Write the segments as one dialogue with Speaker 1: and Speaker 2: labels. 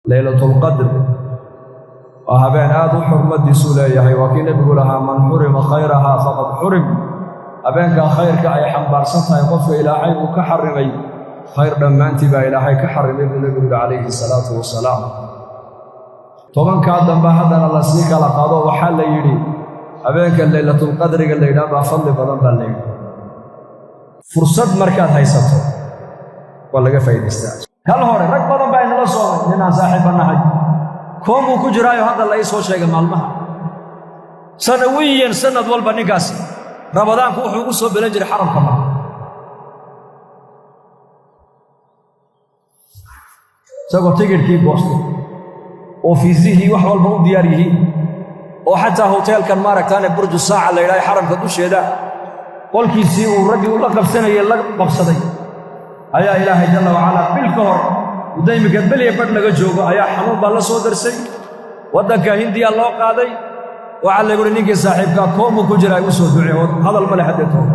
Speaker 1: ليلة القدر وهبين آدو حرمة سولية وكين يقول لها من حرم خيرها فقد حرم أبين كان خيرك أي حنبارستها يقف إلى حي وكحرمي خير لما انتبه إلى حي كحرمي النبي عليه الصلاة والسلام طبعا كان بهذا الله سيك على قضاء وحل يري أبين كان ليلة القدر قال لي لا بفضل بدن بالليل فرصة مركات هيسته ولا فايدة استاذ هل هو رك بدن بين الله صوم لنا صاحب النهي كم وكجراي هذا الله يسوع شيء مالمها سنويا سند والبنيكاسي رمضان كوحو وصل بلنجر حرم كمان سأقول تيجر كي بوستو وفيزيه وحول بو دياريه وحتى هوتيل كان مارك تاني برج الساعة اللي يلاقي حرم كدوش يدا قول كيسي ورجي ولقب سنة يلقب صدي أيا إلهي جل وعلا بالكهر ودايما قبل يبرد لك جوجا أيا حمود بالله صدر سي ودك هندي الله قاضي وعلى يقول نيجي صاحبك كوم وكجرا يوسف هذا الملح حدثه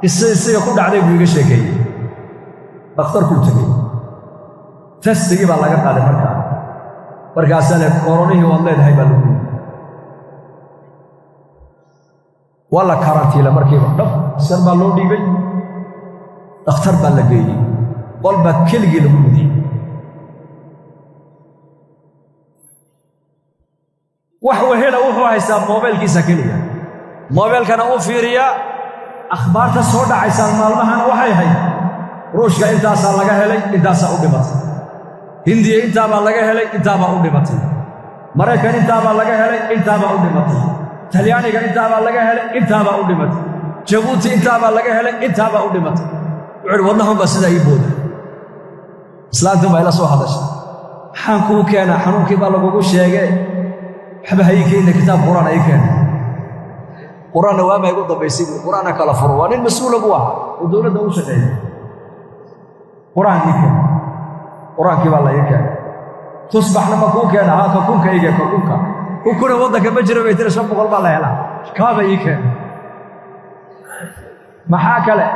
Speaker 1: السي يقول عليه بيجي شيء اختار كل شيء تستجيب على قاعدة مركا سنة كورونيه والله هاي بالله والله كارانتيلا مركي بقى سر بالله ديبي اختار بالله جاي قلبك كل جيل مودي وحو هنا وحو حساب موبايل كيسا كليا موبايل كان اوفيريا اخبار تصور عيسى المالمهنا وحي هي روشكا انت صار لغا هلي انت صار ودمت هندي انت با لغا هلي انت با ودمت مريكان انت با لغا هلي انت با ودمت طليانيغا انت با لغا هلي انت با ودمت جيبوتي انت با لغا هلي انت با ودمت wadnahum ba sida iibooda islaantu ma ila soo hadashay waxaan ku keenaa xanuunkii baa lagu sheegay waxba haykeena kitaab quraan ay keenay quraan waa ma igu dambaysay quraan kala furo waa nin mas'uul ugu ah oo dawladda u shaqeeya quraankii baa la yeekay tusbaxna ma ku keenaa ha ka kunka iga ka kunka kuna wadanka ma jiro bay tira 500 baa la helaa kaaba yeekay maxaa kale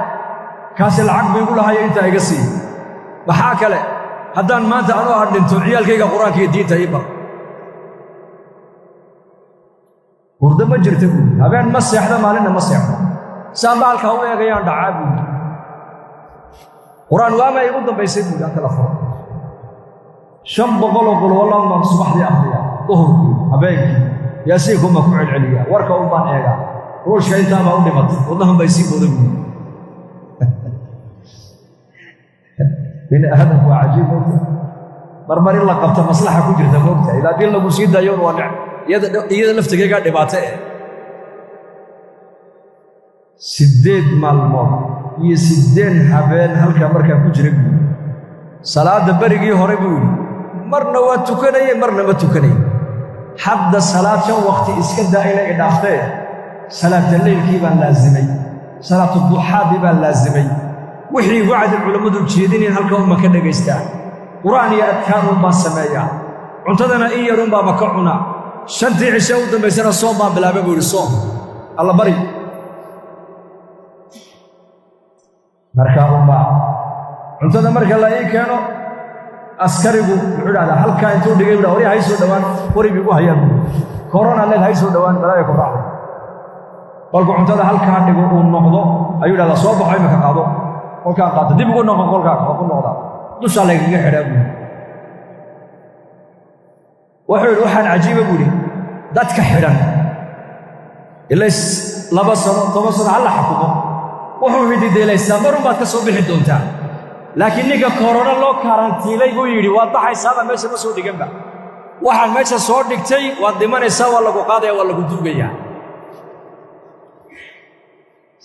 Speaker 1: kaasi lacag bay ugu lahaayeen inta iga sii waxa kale haddaan maanta anoo hadhinto ciyaalkayga quraanka iyo diinta ay bar hurdo ma jirto habeen ma seexda maalinna ma seexdo saambaalka u eegayaan dhacaabu quraan waa ma igu dambaysay buuga kala furo 500 qol wallahu ma subaxdii akhriya duhurkii habeenkii yaasiikum ma ku celceliya warka u baan eega ruushka inta ma u dhimatay wadnahan bay sii boodeen من هذا هو عجيب مرمر الله قبط مصلحة كجرة موقتها إذا دين لو سيد يوم ونع يد نفتك قاعد دبعته سديد مال الموت يسدين حبين هل كمر كجرة صلاة بريجي هربوا مرنا وتكني مرنا وتكني حد الصلاة شو وقت إسكت إلى إضافته صلاة الليل كيبان لازمي صلاة الضحى بيبان لازمي وحي وعد العلماء الجيدين هلكهم ما كان دغيسtaan quraan iyo adkaarun baa sameeyaa cuntadana in yarun baa ka cuna shantii cisho u dambeysana soom baa bilaabay buu soom alla bari marka umma cuntada marka la ii keeno askarigu wuxuu dhahdaa halka intuu dhigay baa hore hay soo dhawaan qori bigu hayaan corona leed hay soo dhawaan balaa ku raacay balku cuntada halka dhigo uu noqdo ayuu dhahdaa soo baxay ma ka qaado kolkaan qaata dib ugu noqon kolkaan ku noqda dusha la iga xidhaa wuxuu waxaan cajiib buu dadka xidhan ilays laba sano toban sano hal xaquuqo wuxuu hidideelaysaa marun baad ka soo bixi doontaa laakiin ninka corona loo karantiilay buu yiri waa baxaysaa meesha ma soo dhiganba waxaan meesha soo dhigtay waa dhimanaysaa waa lagu qaadaya waa lagu duugayaa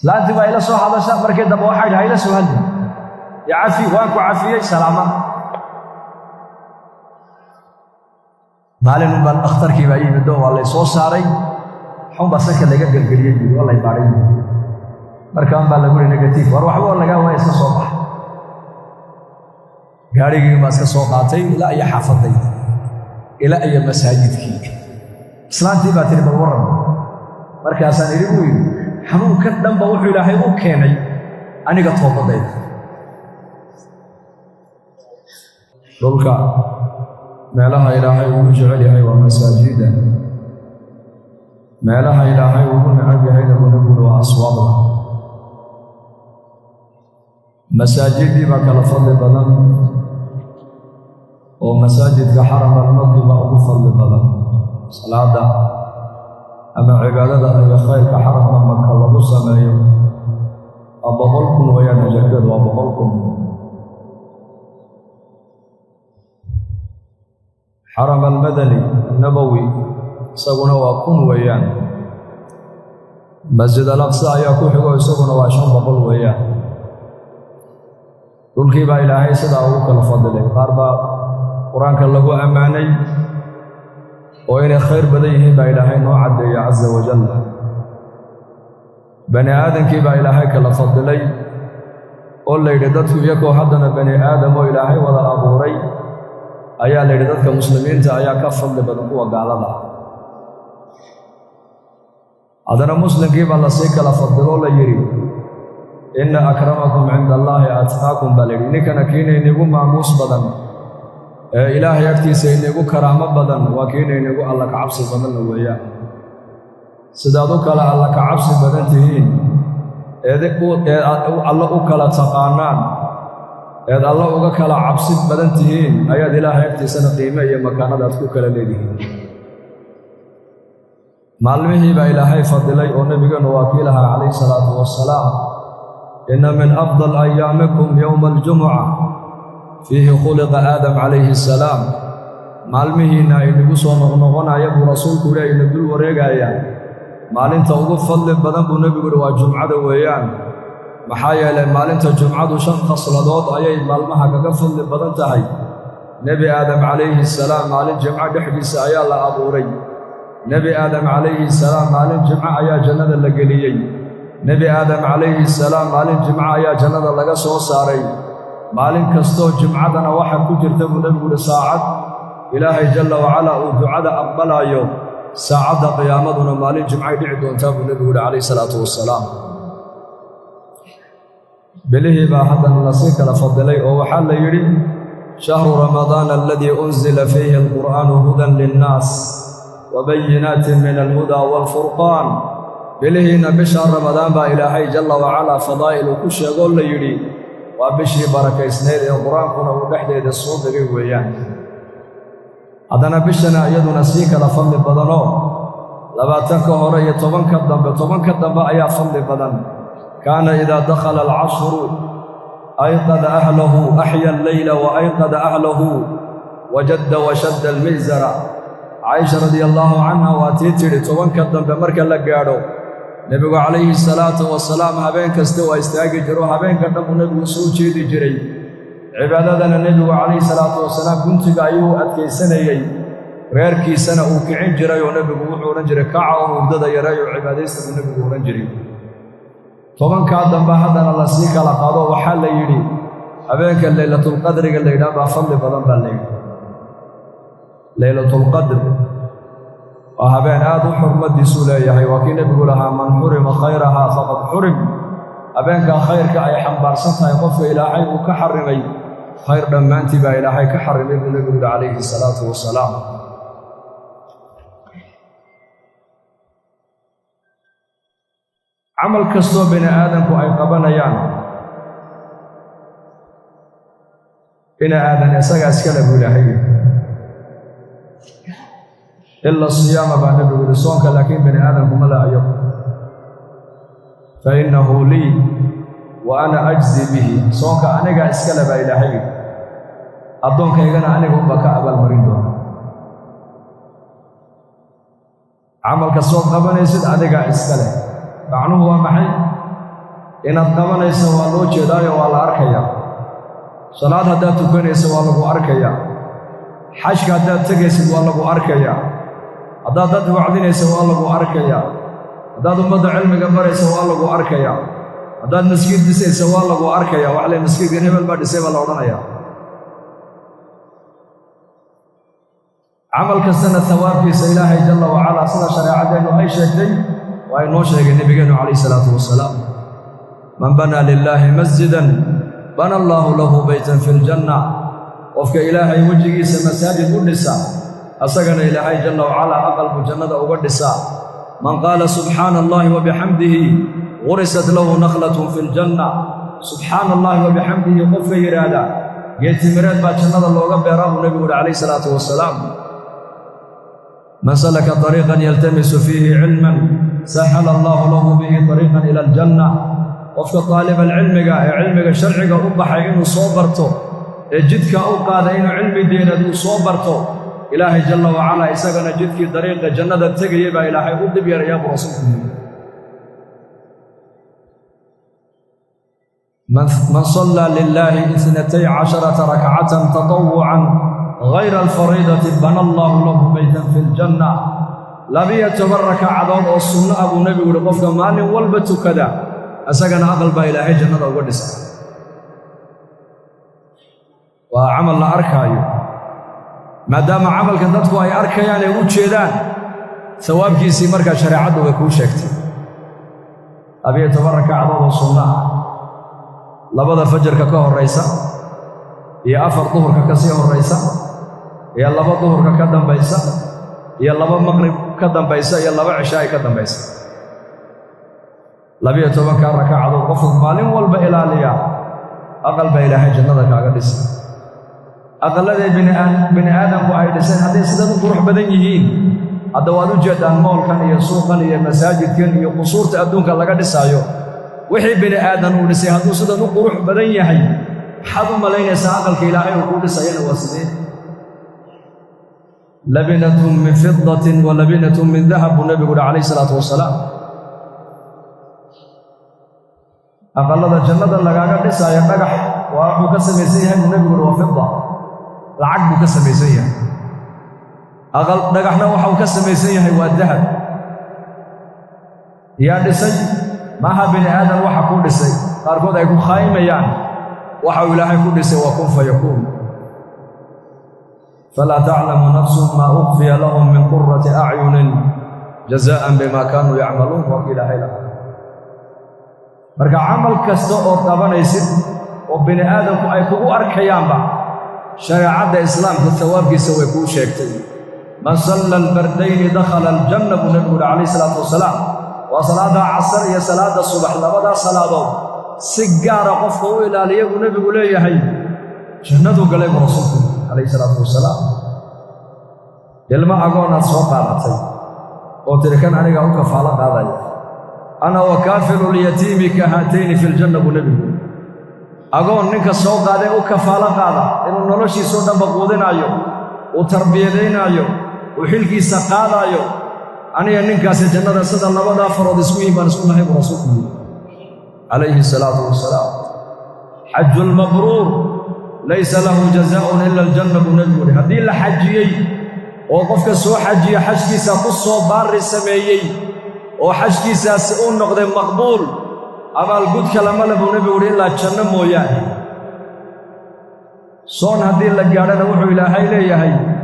Speaker 1: laanti baa ila soo hadasha markii daba waxay dhahay ila soo hadlay ya afi waan ku afiyay salaama maalin baan akhtarkii baa yimid oo wala soo saaray xumba saka laga galgaliyay wallahi baaray markaan baa lagu negative war waxba laga waa iska soo bax gaarigii ma iska soo qaatay ila ay xafaday ila ay masaajidkii islaantii baa tiri bal waran markaasaan iri u yiri xanuunka dhanba wuxuu ilaahay u keenay aniga toobadayda dhulka meelaha ilaahay ugu jecel yahay waa masaajida meelaha ilaahay ugu necab yahayna bunaguna waa aswaaqda masaajidii baa kala fadli badan oo masaajidka xaram almaki baa ugu fadli badan salaada ama cibaadada iyo khayrka xaramka maka lagu sameeyo waa 100,000 wayaan ajarkeedu waa 100,000 حرم المدني النبوي isaguna waa 1,000 weeyaan masjid al-aqsa ayaa ku xigo isaguna waa 500 weeyaan dhulkii baa ilaahay sidaa ugu kala fadilay qaar baa qur-aanka lagu ammaanay oo inay khayr badan yihiin baa ilaahay noo caddeeyay caza wajalla bani aadamkii baa ilaahay kala fadilay oo la yidhi dadku iyagoo haddana bani aadam oo ilaahay wada abuuray ayaa la yidhi dadka muslimiinta ayaa ka fadli badan kuwa gaalada ah haddana muslimkii baa lasii kala fadiloo la yidhi inna akramakum cinda allaahi atqaakum baa la yidhi ninkana kiina inigu maamuus badan ee ilaahay agtiisa inigu karaamo badan waa kiina inigu alla ka cabsi badanna weeyaan sidaad u kale alla ka cabsi badan tihiin eed alla u kala taqaanaan eed alla uga kala cabsi badan tihiin ayaad ilaahay agtiisana qiime iyo makaanadaad ku kala leedihiin maalmihii baa ilaahay fadilay oo nebigeennu waa kii lahaa calayhi salaatu wassalaam inna min afdal ayaamikum yowma aljumuca fiihi khuliqa aadam calayhi assalaam maalmihiinna aynagu soo noqnoqonaya buu rasuulku yidhi ayna dul wareegayaan maalinta ugu fadli badan buu nebigu yidhi waa jumcada weeyaan maxaa yeelay maalinta jumcadu 5 khasladood ayay maalmaha kaga fadli badan tahay nebi aadam calayhi salaam maalin jimco dhexdiisa ayaa la abuuray nebi aadam calayhi salaam maalin jimco ayaa jannada la geliyey nebi aadam calayhi salaam maalin jimco ayaa jannada laga soo saaray maalin kastoo jimcadana waxa ku jirta buu nebigu yidhi saacad ilaahay jalla wacalaa uu ducada aqbalayo saacadda qiyaamaduna maalin jimcay dhici doontaa buu nebigu yidhi calayhi salaatu wassalaam bilihii baa haddana lasii kala fadilay oo waxaa la yidhi shahru ramadaana aladii unzila fiihi alqur'aanu hudan linnaas wabayinaatin min alhudaa waalfurqaan bilihiinna bisha ramadaan baa ilaahay jalla wacalaa fadaa'il uu ku sheegoo la yidhi waa bishii barakaysnayd ee qur-aankuna uu dhexdeeda soo degay weeyaan haddana bishana iyaduna sii kala fadli badanoo 20 hore iyo 10 dambe ayaa fadli badan كان إذا دخل العصر أيقظ أهله أحيا الليل وأيقظ أهله وجد وشد المئزر عائشة رضي الله عنها واتيتري توان كدن بمركا لقاadو نبي عليه الصلاة والسلام هبين كستوى استاقي جرو هبين كدن نبي سو جيدي جري عبادتنا النبي عليه الصلاة والسلام كنت أيوه أدكي سنيي غيركي سنة وكعين جري ونبي وحورا جري كعا ومدد يري عباديست النبي وحورا جري tobankaa dambe haddana la sii kala qaado waxaa la yidhi habeenka laylatulqadriga la yidhaha baa fadli badan baa la yidhi laylatulqadr waa habeen aad u xurmadiisuu leeyahay waa kii nebigu lahaa man xurima khayrahaa faqad xurim habeenkaa khayrka ay xambaarsan tahay qofka ilaahay uu ka xarimay khayr dhammaantii baa ilaahay ka xarimay buu nebigu yidhi calayhi salaatu wassalaam camal kastoo bini aadamku ay qabanayaan bini aadan isagaa iskale buu ilaahay ila siyaama baa nebigu yidhi soonka laakiin bini aadamku ma laayo fa innahu lii wa ana ajzi bihi soonka anigaa iskale baa ilaahay addoonkaygana aniga unbaa ka abaalmarin doona camal kastood qabanaysid adigaa iskale macnuhu waa maxay inaad qabanayso waa loo jeedaayo waa la arkayaa salaad haddaad tukanayso waa lagu arkayaa xajka haddaad tegaysid waa lagu arkayaa haddaad dad wacdinayso waa lagu arkayaa haddaad ummadda cilmiga barayso waa lagu arkayaa haddaad maskiid dhisayso waa lagu arkayaa wax le maskiidkan hebel baa dhisay baa la odhanayaa camal kastana hawaabkiisa ilaahay jalla wacalaa sida shareecadeennu ay sheegtay waa inoo sheegay nebigeennu calayhi salaatu wassalaam man banaa lilaahi masjidan bana allaahu lahu baytan fi ljanna qofka ilaahay wajigiisa masaajid u dhisa asagana ilaahay jalla wa ala aqalbu jannada uga dhisa man qaala subhanallahi wa bihamdihi ghurisat lahu nakhlatun fil janna subhanallahi wa bihamdihi qofka yiraahda geetimireed baa jannada looga beeraa nabigu alayhi salaatu wasalaam man salaka tariqan yaltamisu fihi ilman sahala Allahu lahu bihi tariqan ila al-janna qofka talib al-ilmiga ee cilmiga sharciga u baxay inuu soo barto ee jidka u qaaday inuu cilmi diinad uu soo barto ilaahay jalla wa ala isagana jidkii dariiqa jannada tagayay baa ilaahay u dib yaraya rasuulku من صلى لله 12 ركعة تطوعا غير الفريضة بنى الله له بيتا في الجنة لبي تبرك عدد السنة أبو نبي ولقفك مال والبت كذا أسقنا أقل با إلهي جنة وقدس وعمل أركايو ما دام عمل كنتك أي أركيان يقول شيدان ثواب كيسي مركا شريعته ويكون شكتي أبي تبرك عدد السنة labada fajrka ka horeysa iyo afar duhurka ka sii horeysa iyo laba duhurka ka dambaysa iyo laba maghrib ka dambaysa iyo laba cishaa ka dambaysa 12 rakacadood qofku maalin walba ilaaliya aqal ba ilaahay jannada kaaga dhisa aqalada bini aadamku ay dhiseen hadday sidoo qurux badan yihiin hadda waad u jeedaan moolkan iyo suuqan iyo masaajidkan iyo qusuurta adduunka laga dhisaayo wixii bini aadan uu dhisay hadduu sidan u qurux badan yahay maxaad u malaynaysaa aqalka ilaahay uu ku dhisayana waa sidee labinatun min fiddatin wa labinatun min dahab buu nabigu alayhi salaatu wasalaam aqalada jannada lagaaga dhisaayo dhagax waa wuxuu ka samaysan yahay buu nabigu waa fidda lacag buu ka samaysan yahay aqal dhagaxna waxa uu ka samaysan yahay waa dahab yaa dhisay maaha bini aadan waxa ku dhisay qaarkood ay ku khaymayaan waxa uu ilaahay ku dhisay waa kun fayakun fala ta'lamu nafsun ma ukhfiya lahum min qurrati a'yunin jazaa'an bima kanu ya'malun wa ilaahay la marka amal kasta oo qabanaysid oo bini aadanku ay kugu arkayaanba shariicada islaamka thawaabkiisa way ku sheegtay man salla al-bardayn dakhala al-jannah nabiga alayhi salatu wasalaam وصلاة عصر يا صلاة الصبح لبدا صلاة سجارة قفه إلى ليه ونبي قليه هي جنته قليب رسولك عليه الصلاة والسلام يلما أقولنا الصوت على تي وتركن عليك أوك فعلا هذا أنا وكافر اليتيم كهاتين في الجنة ونبي أقول نك الصوت عليه أوك فعلا هذا إنه نلشي صوتا بقودين أيو وتربيتين أيو وحلقي سقال أيو أنا ينكاس الجنة سيدا لبدا فرض اسمه بان اسمه الله ورسوله عليه الصلاة والسلام حج المبرور ليس له جزاء إلا الجنة بنجوله هذه الحجية وقفك سوى حجية حجكي ساقصه بار السميي وحجكي ساسئون نقد مقبول أما القد كلام الله بنجوله إلا الجنة موياه صون هذه اللقاء نوح إلى هاي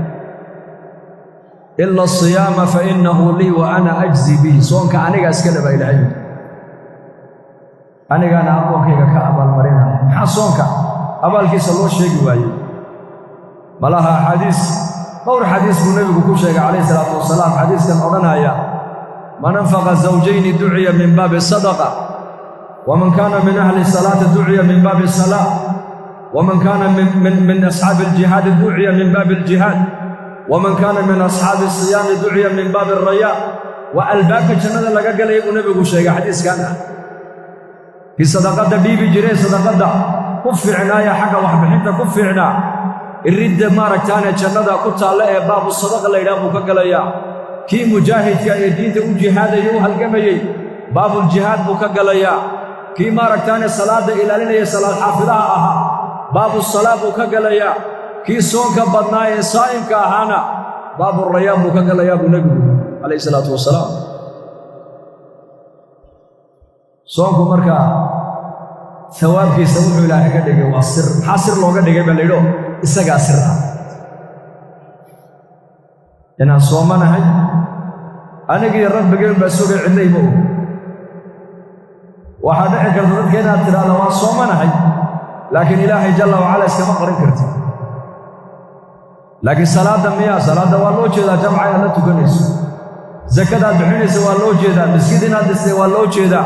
Speaker 1: إلا الصيام فإنه لي وأنا أجزي به صونك أنا أسكنب إلى حي أنا أقوم كيك كأبا المرينة حصونك أبا الكيس الله الشيء واي ملاها حديث قول حديث من النبي كوشيك عليه الصلاة والسلام حديث كان أرنا يا من أنفق الزوجين دعي من باب الصدقة ومن كان من أهل الصلاة دعي من باب الصلاة ومن كان من أصحاب الجهاد دعي من باب الجهاد ومن كان من أصحاب الصيام دعي من باب الرياء والباب الجنة لقى قال يقول نبي شيء حديث كان في صدقة بيبي جري صدقة كف عناية حاجة واحدة حتى كف عناية الرد ما ركتان الجنة كنت على باب الصدقة اللي يرابك قال يا كي مجاهد يا دين تقول جهاد يوم الجمعي باب الجهاد بك قال يا كي ما ركتان الصلاة إلى لنا صلاة حافظها باب الصلاة بك قال يا كي صونك بدناي صائم كهانا باب الرياء مكقل يا ابو نبي عليه الصلاه والسلام صونك مركا ثوابك سوى الى كدغه واسر حاصر لوغا دغه بليدو اسغا سر انا صومناhay anigi rabbiga basuuga cidaymo waxa dhici karta dadka inaad tiraahdo waa soomanahay laakiin ilaahay jalla wa ala iskama qorin kartid لكن صلاة مياه صلاة والله جدا جمع لا تكنيس زكاة بحنيس والله جدا مسجدنا دستي والله جدا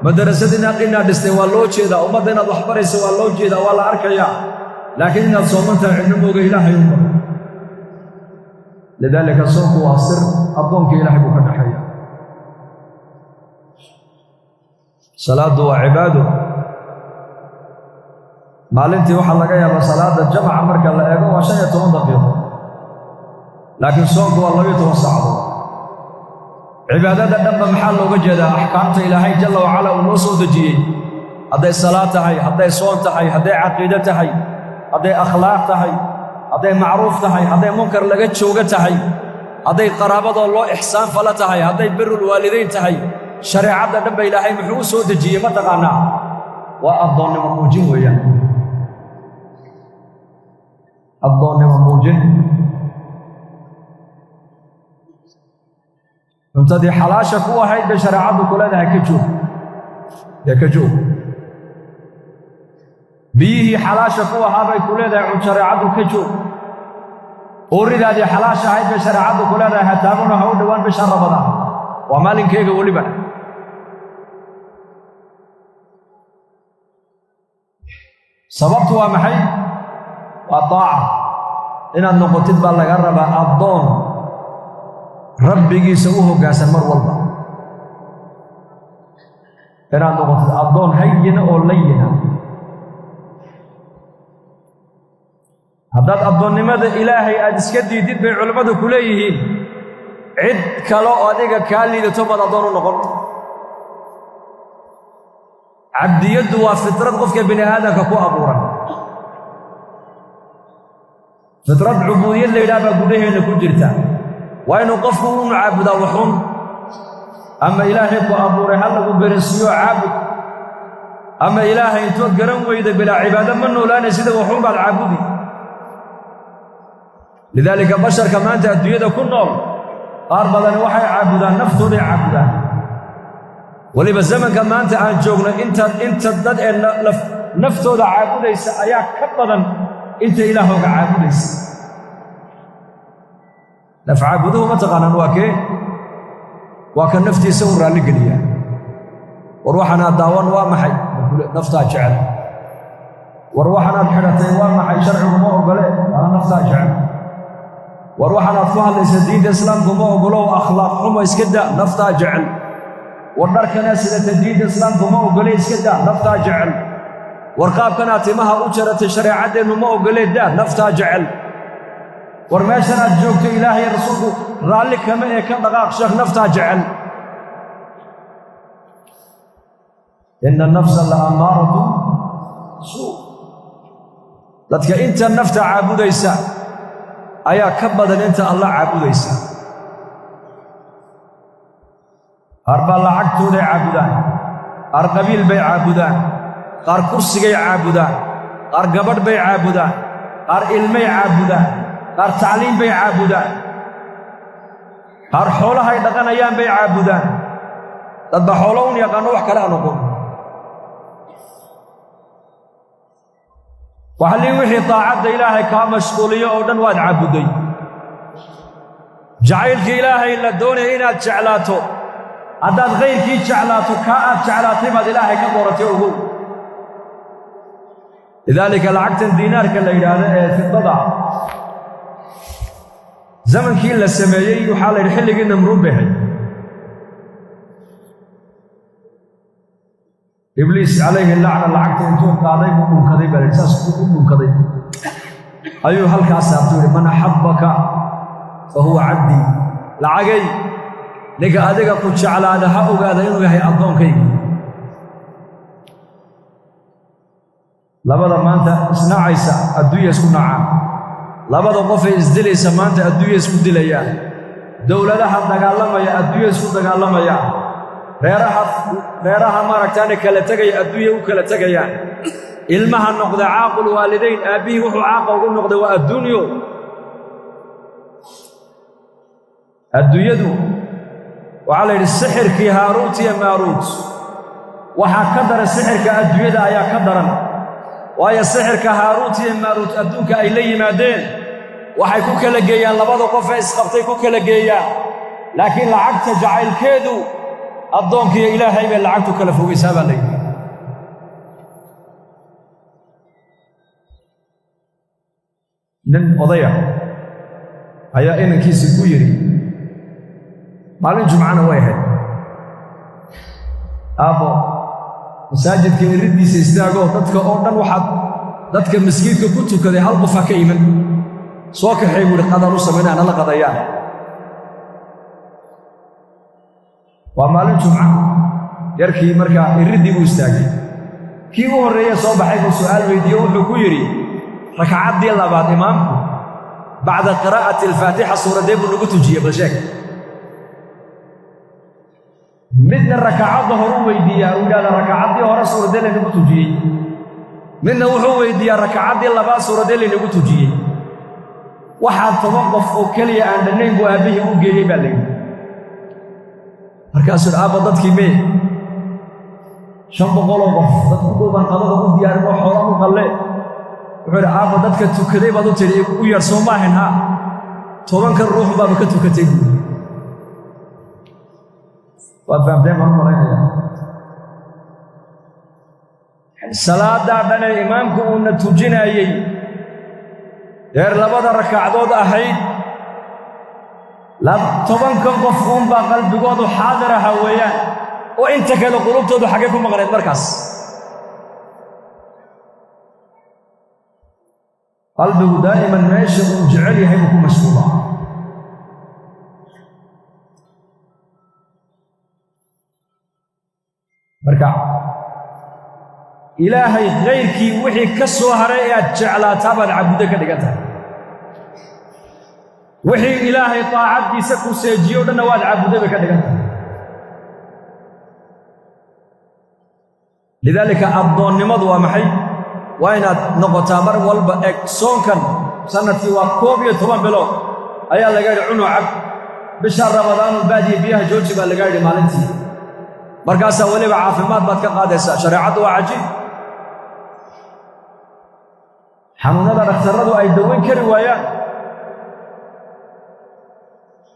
Speaker 1: مدرستنا قلنا دستي والله جدا ومدنا ضحبريس والله جدا والله أركيا لكن إن صومت علمه إله يوم لذلك الصوم هو السر أبونك إلهي بكنا حيا صلاة وعباده maalintii waxa laga yaabaa salaada jamaca marka la eego waa 15 daqiiqo laakiin soonku waa 12 saacadood cibaadada dhanba maxaa looga jeedaa ahkaamta ilaahay jalla wa ala uu soo dejiyay haday salaad tahay haday soon tahay haday aqeedo tahay haday akhlaaq tahay haday macruuf tahay haday munkar laga jooga tahay haday qaraabada loo ihsaan fala tahay haday birrul waalideyn tahay shariicada dhanba ilaahay muxuu soo dejiyay ma taqaanaa waa adoonnimo muujin weeyaan الضونة موجن انتدي حلاشة قوة هيد بشرعات كلها هكجو بيه حلاشة قوة هذا كلها عن شرعات كجو أريد هذه حلاشة هيد بشرعات كلها هتامنا هود وان بشر رمضان ومالين كيك ولبن سببتها محي وطاعة إن النقطة بالله قرب الضون ربي يسوه قاسم مر والله إن النقطة الضون هين أو لينا هذا الضون لماذا إلهي أدسكدي ديد بعلماء كليه عد كلا أديك كالي لتوبة الضون نقول عبد يد وفطرة قفك بني آدم كقوى أبورا فطرة عبودية اللي لا بقوله إنه كجرتا وإنه قفهم عبدا وحون أما إلهي أبو رهال وبرسيو عبد أما إلهي أنتو قرن وإذا بلا عبادة منه لا نسيد وحون بعد عبودي لذلك بشر كمان تأدوية كلهم أربضا وحي عبدان نفطه لي عبدان ولي بالزمن كمان تأنجوغنا انت ضد نفطه لعبودي سأياك كبضا انت إلهك عابدس نفعبده ما تقانا واكن نفتي سورة لقليا وروحنا داوان وامحي نفتا جعل وروحنا الحرتي وامحي شرع وما أقلي نفتا جعل وروحنا أطفال ليس دين الإسلام وما أقلوا أخلاق حما يسكدا نفتا جعل ونرك ناس الدين الإسلام وما أقلي يسكدا نفتا جعل ورقاب كانت مها أجرت الشريعة إنه ما أقولي ده نفتها جعل ورماشنا جوك إلهي رسوله رالك كما يكن دقاق شيخ نفتها جعل إن النفس لأمارة سوء لذلك أنت النفس عابد إيسا أيا كبدا أنت الله عابد إيسا أربع لعقتو لي عابدان أرقبيل بي عابدان قار كرسي عابدان قار قبر بي عابدان قار علمي عابدان قار تعليم بي عابدان قار حولها يدقن أيام بي عابدان تدبا حولون يقانو وحكرا نقول وحلي وحي طاعد إلهي كامشغولية أودن واد عابدين جعيلك إلهي إلا دوني إنا جعلاته عدد غير كي جعلاته كاء جعلاته ما إلهي كبورته وهو لذلك العقد الدينار كلا في الضبع زمن كيلا السمايي وحال الحل قلنا مرون به إبليس عليه اللعنة العقد انتم قاضي مؤمن كذب الإنساس مؤمن كذب أيها الكاساتور من أحبك فهو عبدي لعقي لك أدك قدش على هذا وقال إنه يحيى أضون كي لبدا مانتا اسنعيسا ادويه اسكو نعا لبدا قف اسدليسا مانتا ادويه اسكو دليا دولadaha dagaalamaya ادويه اسكو dagaalamaya reeraha maragtaan kala tagay ادويه u kala tagayaan ilmaha noqda caaqul waalideyn aabihi wuxuu caaqa ugu noqday waa adduunyo adduunyadu waxa la yiri sixirkii haaruut iyo maaruut waxa ka daran sixirka adduunyada ayaa ka daran waayo sixirka haaruut iyo maaruut adduunka ay la yimaadeen waxay ku kala geeyaan labada qof ee isqabtay ku kala geeyaan laakiin lacagta jacaylkeedu addoonkiiyo ilaahay bay lacagtu kala fogaysaa baa la yidhi nin odaya ayaa inankiisii ku yidhi maalin jumcana way ahayd aabbo masaajidka iriddiisa istaagoo dadka oo dhan waxaad dadka masjiidka ku tukaday hal qof ha ka iman soo kaxay buuhi qadaan u samaynaa nala qadayaan waa maalin jumca yarkii markaa iriddii buu istaagay kii u horreeye soo baxay buu su'aal weydiiye wuxuu ku yidhi rakacaddii labaad imaamku bacda qiraa'ati alfaatixa suuradee buu nagu tujiyey bal sheeg midna rakacadda hore u weydiiyaa uu yidhahda rakacaddii hore suuradee laynagu tujiyey midna wuxuu weydiiyaa rakacaddii labaad suuradee laynagu tujiyey waxaa 10 qof oo keliya aan dhannayn buu aabbihii u geeyey baa layidhi markaasuu aabba dadkii mee 500 qof dadku dhuuban qadada u diyaarin oo xoolan u qalle wuxuu yidhi aabba dadka tukaday baad u tidhi u yeedh soo maahin ha 10 ruux baaba ka tukatay buuri waad fahamteen baan u malaynayaa salaadaa dhan ee imaamku uuna tujinayey deer labada rakacdood ahayd 10 qof uunbaa qalbigoodu xaadir aha weeyaan oo inta kale qulubtoodu xaggee ku maqnayd markaas qalbigu daa'iman meesha uu jecel yahay buu ku mashquulaa marka ilaahay khayrkii wixii ka soo haray ee aad jeclaataa baad cabuddo ka dhigan tahay wixii ilaahay taacaddiisa ku seejiyo o dhanna waad cabuddo bay ka dhigan tahay lidaalika addoonnimadu waa maxay waa inaad noqotaa mar walba eg soonkan sannadkii waa 11 bilood ayaa laga yidhi cunu cab bisha ramadaanul baadiye biyaha jooji baa laga yidhi maalintii markaasaa weliba caafimaad baad ka qaadaysaa shareecaddu waa cajiib xanuunnada dhakhtarradu ay dawayn kari waayaan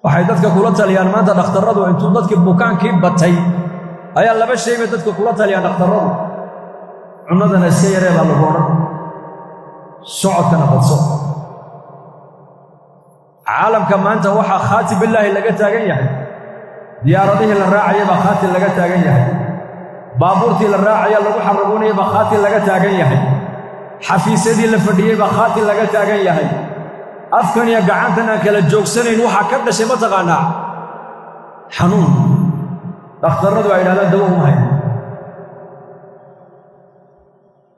Speaker 1: waxay dadka kula taliyaan maanta dhakhtarradu intuu dadkii bukaankii batay ayaa 2 shay bay dadka kula taliyaan dhakhtarradu cunnadana iska yaree baa lagu odhan socodkana badso caalamka maanta waxaa khaati billaahi laga taagan yahay diyaaradihii la raacaya baa khaati laga taagan yahay baabuurtii la raacaya lagu xaragoonayay baa khaati laga taagan yahay xafiisyadii la fadhiyey baa khaati laga taagan yahay afkan iyo gacantan aan kala joogsanayn waxaa ka dhashay ma taqaanaa xanuun dhakhtarradu ay yidhahdaan dawo uma hayn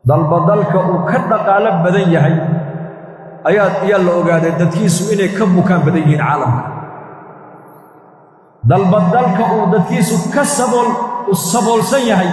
Speaker 1: dalbadalka uu ka dhaqaalo badan yahay ayaa la ogaaday dadkiisu inay ka bukaan badan yihiin caalamka dalbadalka uu dadkiisu ka saboolsan yahay